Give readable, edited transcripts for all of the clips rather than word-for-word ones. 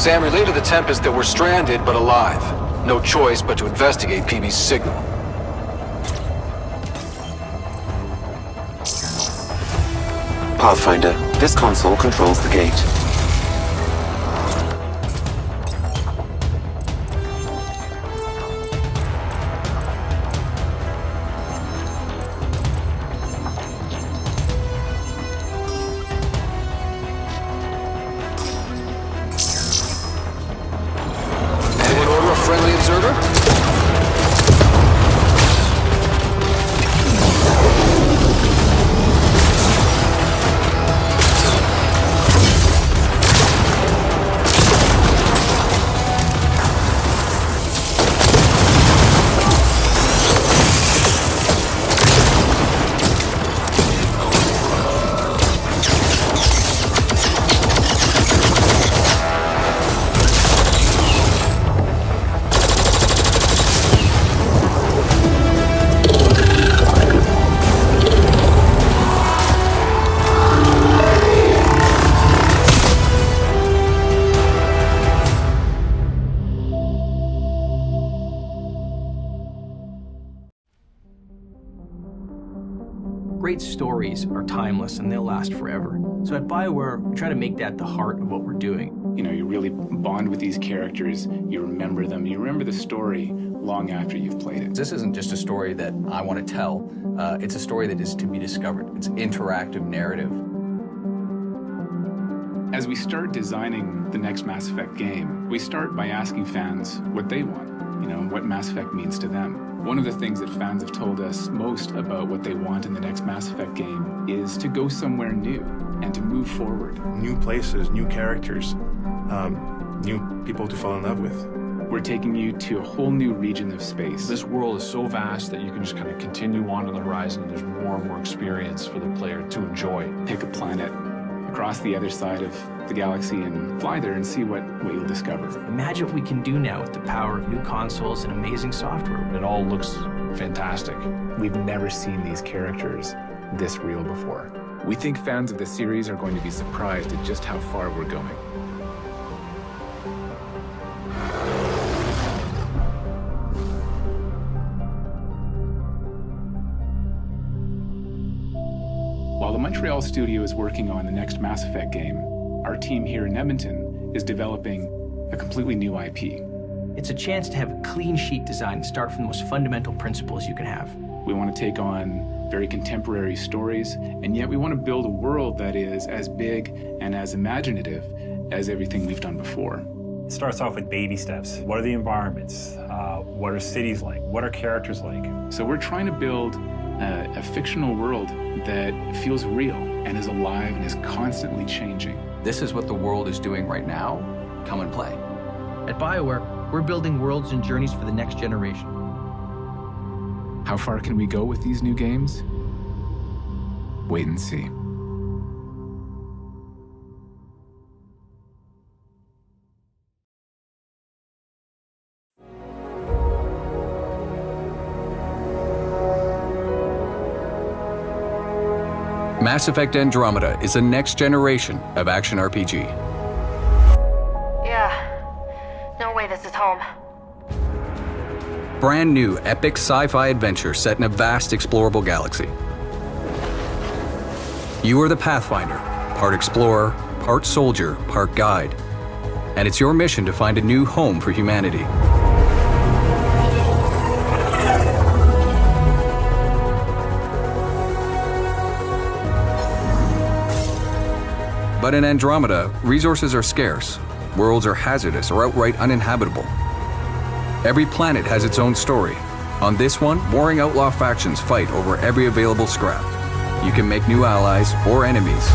Sam relayed to the Tempest that we're stranded but alive. No choice but to investigate PB's signal. Pathfinder, this console controls the gate. Anyone order a friendly observer? Great stories are timeless and they'll last forever. So at BioWare, we try to make that the heart of what we're doing. You know, you really bond with these characters, you remember them, you remember the story long after you've played it. This isn't just a story that I want to tell, it's a story that is to be discovered. It's interactive narrative. As we start designing the next Mass Effect game, we start by asking fans what they want, you know, what Mass Effect means to them. One of the things that fans have told us most about what they want in the next Mass Effect game is to go somewhere new and to move forward. New places, new characters, new people to fall in love with. We're taking you to a whole new region of space. This world is so vast that you can just kind of continue on the horizon, and there's more and more experience for the player to enjoy. Pick a planet across the other side of the galaxy and fly there and see what you'll discover. Imagine what we can do now with the power of new consoles and amazing software. It all looks fantastic. We've never seen these characters this real before. We think fans of the series are going to be surprised at just how far we're going. While the Montreal studio is working on the next Mass Effect game, our team here in Edmonton is developing a completely new IP. It's a chance to have a clean sheet design and start from the most fundamental principles you can have. We want to take on very contemporary stories, and yet we want to build a world that is as big and as imaginative as everything we've done before. It starts off with baby steps. What are the environments? What are cities like? What are characters like? So we're trying to build a fictional world that feels real and is alive and is constantly changing. This is what the world is doing right now. Come and play. At BioWare, we're building worlds and journeys for the next generation. How far can we go with these new games? Wait and see. Mass Effect Andromeda is the next generation of action RPG. Yeah. No way this is home. Brand new epic sci-fi adventure set in a vast explorable galaxy. You are the Pathfinder, part explorer, part soldier, part guide. And it's your mission to find a new home for humanity. But in Andromeda, resources are scarce, worlds are hazardous or outright uninhabitable. Every planet has its own story. On this one, warring outlaw factions fight over every available scrap. You can make new allies or enemies.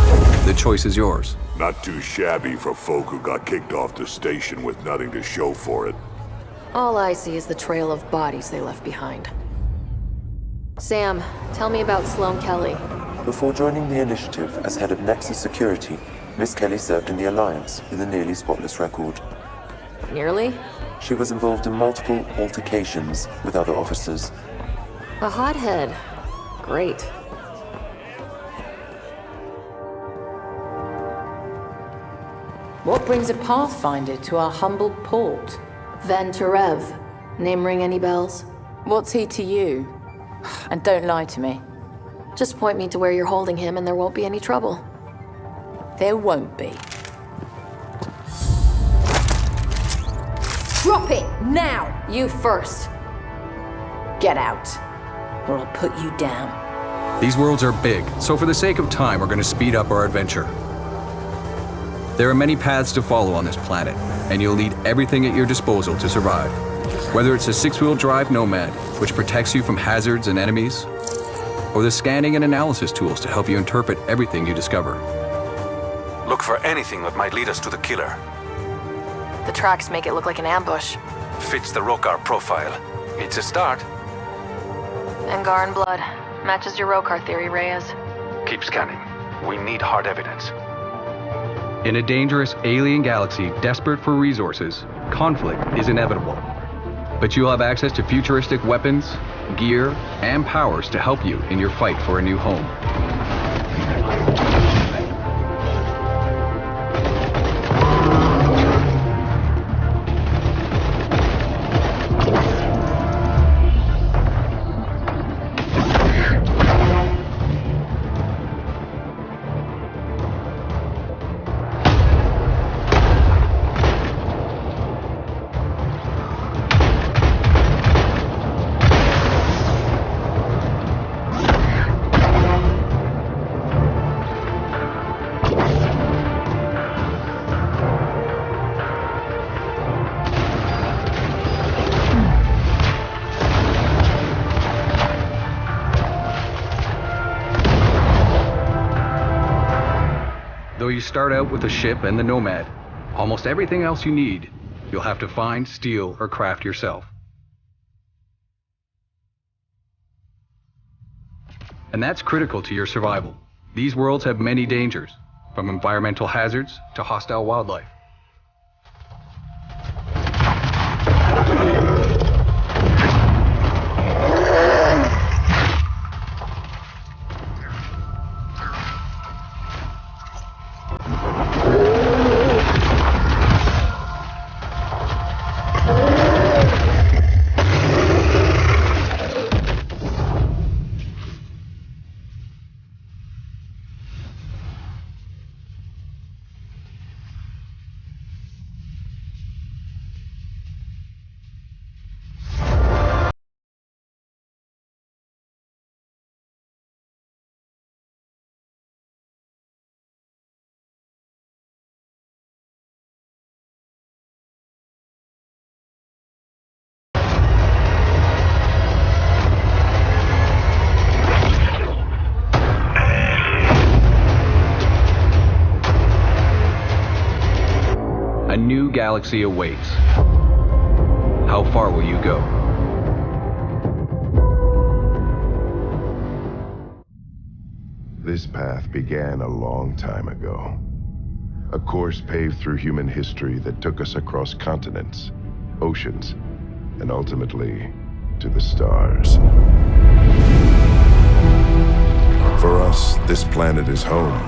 The choice is yours. Not too shabby for folk who got kicked off the station with nothing to show for it. All I see is the trail of bodies they left behind. Sam, tell me about Sloane Kelly. Before joining the initiative as head of Nexus Security, Miss Kelly served in the Alliance with a nearly spotless record. Nearly? She was involved in multiple altercations with other officers. A hothead. Great. Whoa. What brings a Pathfinder to our humble port? Venturev. Name ring any bells? What's he to you? And don't lie to me. Just point me to where you're holding him and there won't be any trouble. There won't be. Drop it, now! You first. Get out, or I'll put you down. These worlds are big, so for the sake of time, we're going to speed up our adventure. There are many paths to follow on this planet, and you'll need everything at your disposal to survive. Whether it's a six-wheel drive Nomad, which protects you from hazards and enemies, or the scanning and analysis tools to help you interpret everything you discover. Look for anything that might lead us to the killer. The tracks make it look like an ambush. Fits the Rokar profile. It's a start. Angaran blood. Matches your Rokar theory, Reyes. Keep scanning. We need hard evidence. In a dangerous alien galaxy desperate for resources, conflict is inevitable. But you'll have access to futuristic weapons, gear, and powers to help you in your fight for a new home. Though you start out with the ship and the Nomad, almost everything else you need, you'll have to find, steal, or craft yourself. And that's critical to your survival. These worlds have many dangers, from environmental hazards to hostile wildlife. A new galaxy awaits. How far will you go? This path began a long time ago. A course paved through human history that took us across continents, oceans, and ultimately to the stars. For us, this planet is home.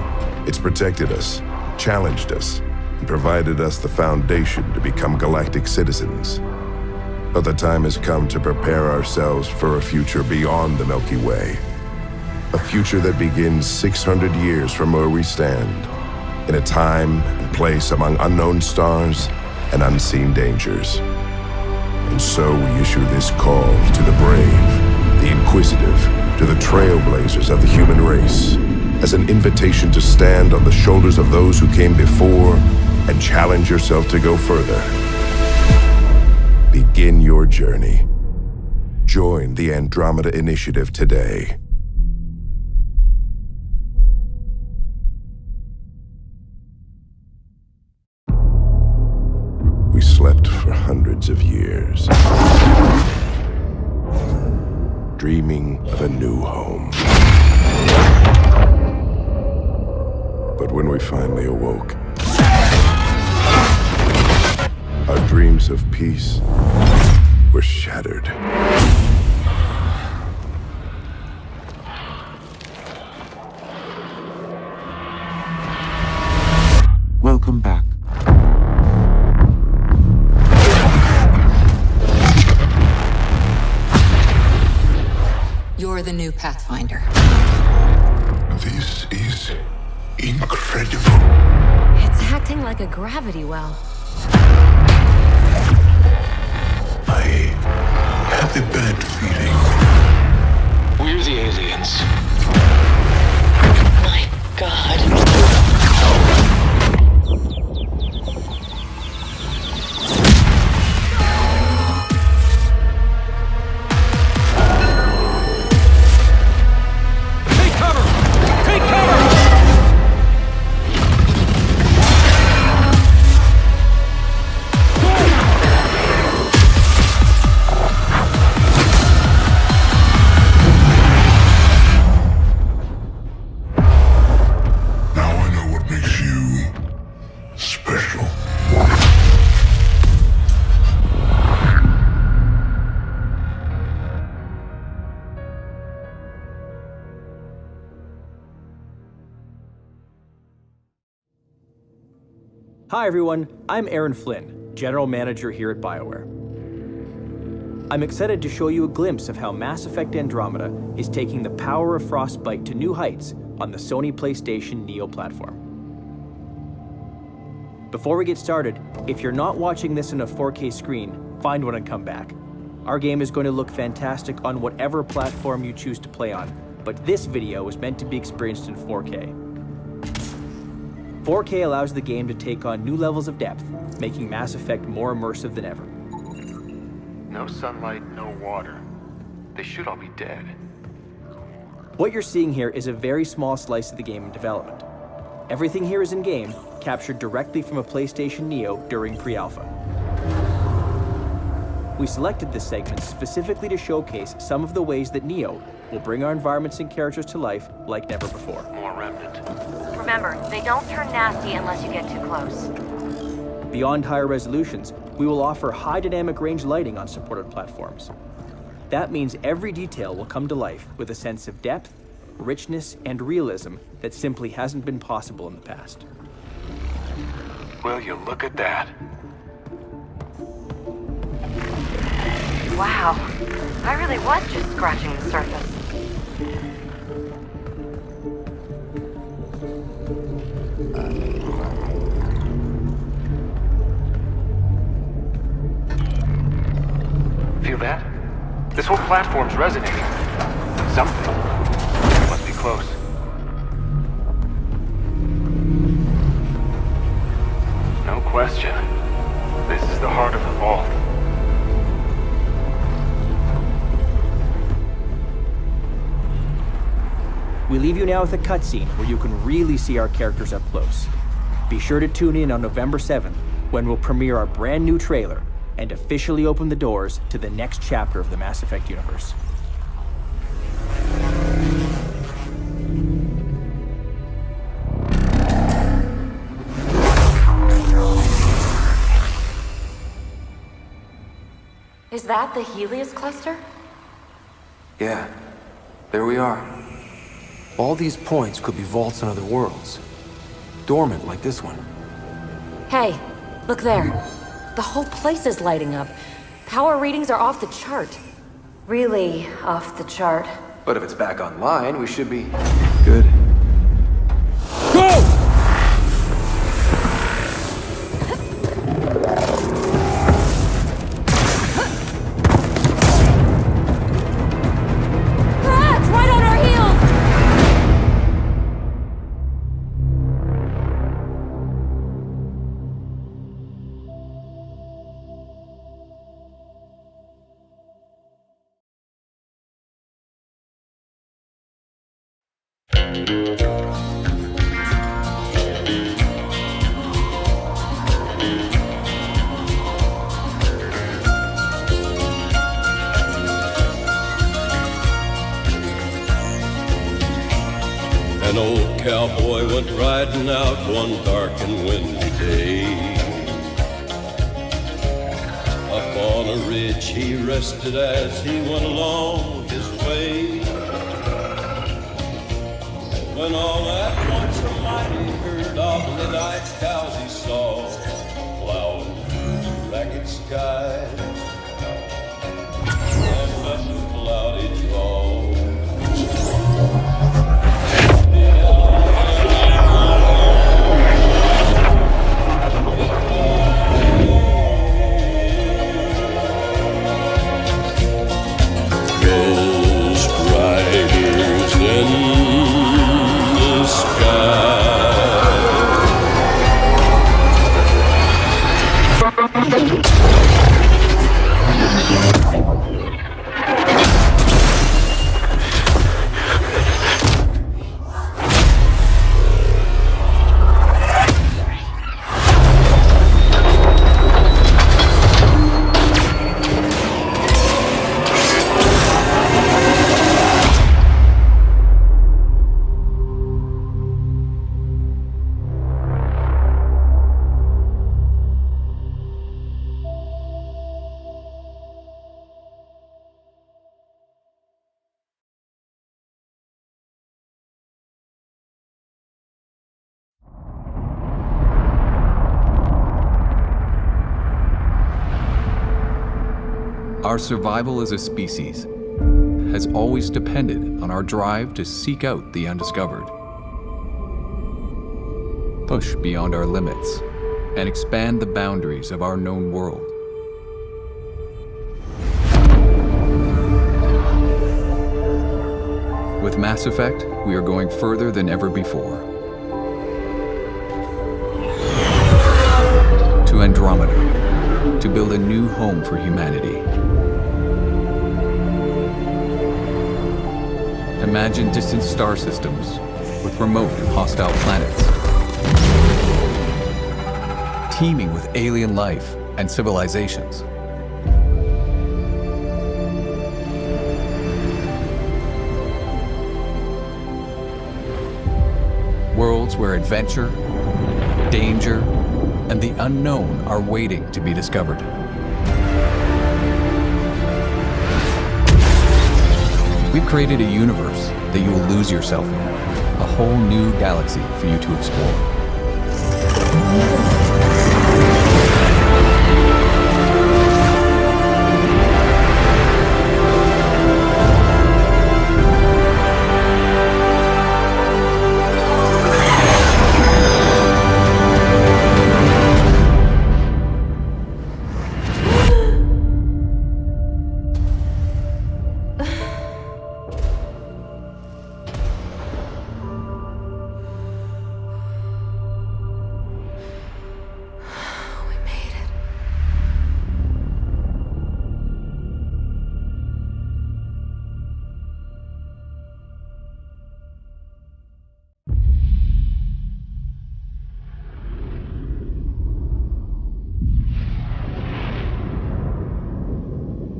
It's protected us, challenged us, and provided us the foundation to become galactic citizens. But the time has come to prepare ourselves for a future beyond the Milky Way. A future that begins 600 years from where we stand, in a time and place among unknown stars and unseen dangers. And so we issue this call to the brave, the inquisitive, to the trailblazers of the human race, as an invitation to stand on the shoulders of those who came before and challenge yourself to go further. Begin your journey. Join the Andromeda Initiative today. We slept for hundreds of years, dreaming of a new home. But when we finally awoke, our dreams of peace were shattered. Welcome back. You're the new Pathfinder. This is incredible. It's acting like a gravity well. I have a bad feeling. We're the aliens. My God. Hi everyone, I'm Aaron Flynn, General Manager here at BioWare. I'm excited to show you a glimpse of how Mass Effect Andromeda is taking the power of Frostbite to new heights on the Sony PlayStation Neo platform. Before we get started, if you're not watching this in a 4K screen, find one and come back. Our game is going to look fantastic on whatever platform you choose to play on, but this video is meant to be experienced in 4K. 4K allows the game to take on new levels of depth, making Mass Effect more immersive than ever. No sunlight, no water. They should all be dead. What you're seeing here is a very small slice of the game in development. Everything here is in-game, captured directly from a PlayStation Neo during pre-alpha. We selected this segment specifically to showcase some of the ways that Neo will bring our environments and characters to life like never before. More Remnant. Remember, they don't turn nasty unless you get too close. Beyond higher resolutions, we will offer high dynamic range lighting on supported platforms. That means every detail will come to life with a sense of depth, richness, and realism that simply hasn't been possible in the past. Will you look at that? Wow, I really was just scratching the surface. Feel that? This whole platform's resonating. Something. Must be close. No question. This is the heart of the vault. We leave you now with a cutscene where you can really see our characters up close. Be sure to tune in on November 7th, when we'll premiere our brand new trailer and officially open the doors to the next chapter of the Mass Effect universe. Is that the Helios cluster? Yeah, there we are. All these points could be vaults on other worlds. Dormant like this one. Hey, look there. The whole place is lighting up. Power readings are off the chart. Really off the chart. But if it's back online, we should be good. Go! An old cowboy went riding out one dark and windy day. Up on a ridge he rested as he went along his way. When all at once a mighty herd of lit-eyed cows he saw plowing through the ragged sky and met the cloudy draw. Our survival as a species has always depended on our drive to seek out the undiscovered, push beyond our limits, and expand the boundaries of our known world. With Mass Effect, we are going further than ever before. To Andromeda, to build a new home for humanity. Imagine distant star systems with remote and hostile planets, teeming with alien life and civilizations. Worlds where adventure, danger, and the unknown are waiting to be discovered. We've created a universe that you will lose yourself in, a whole new galaxy for you to explore.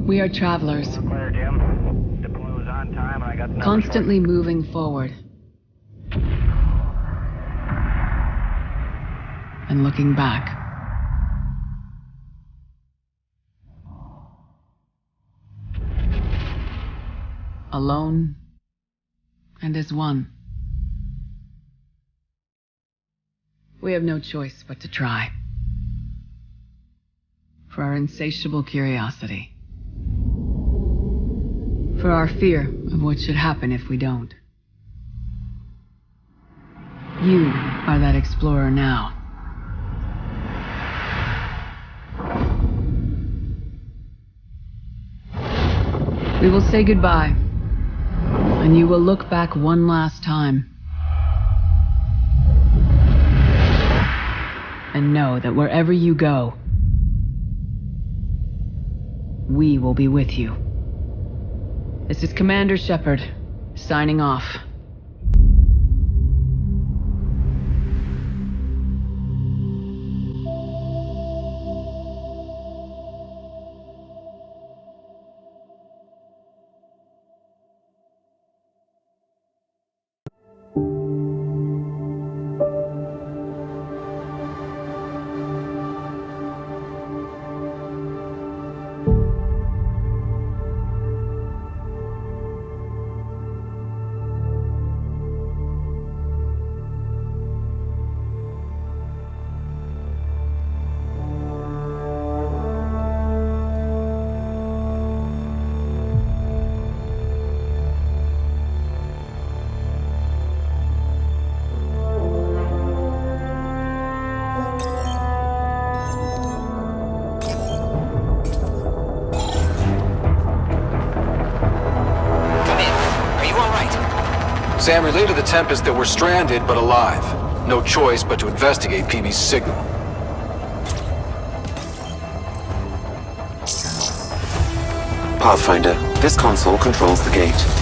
We are travelers, constantly moving forward and looking back. Alone and as one. We have no choice but to try. For our insatiable curiosity. For our fear of what should happen if we don't. You are that explorer now. We will say goodbye, and you will look back one last time. And know that wherever you go, we will be with you. This is Commander Shepard, signing off. Sam relayed to the Tempest that we're stranded but alive. No choice but to investigate PB's signal. Pathfinder, this console controls the gate.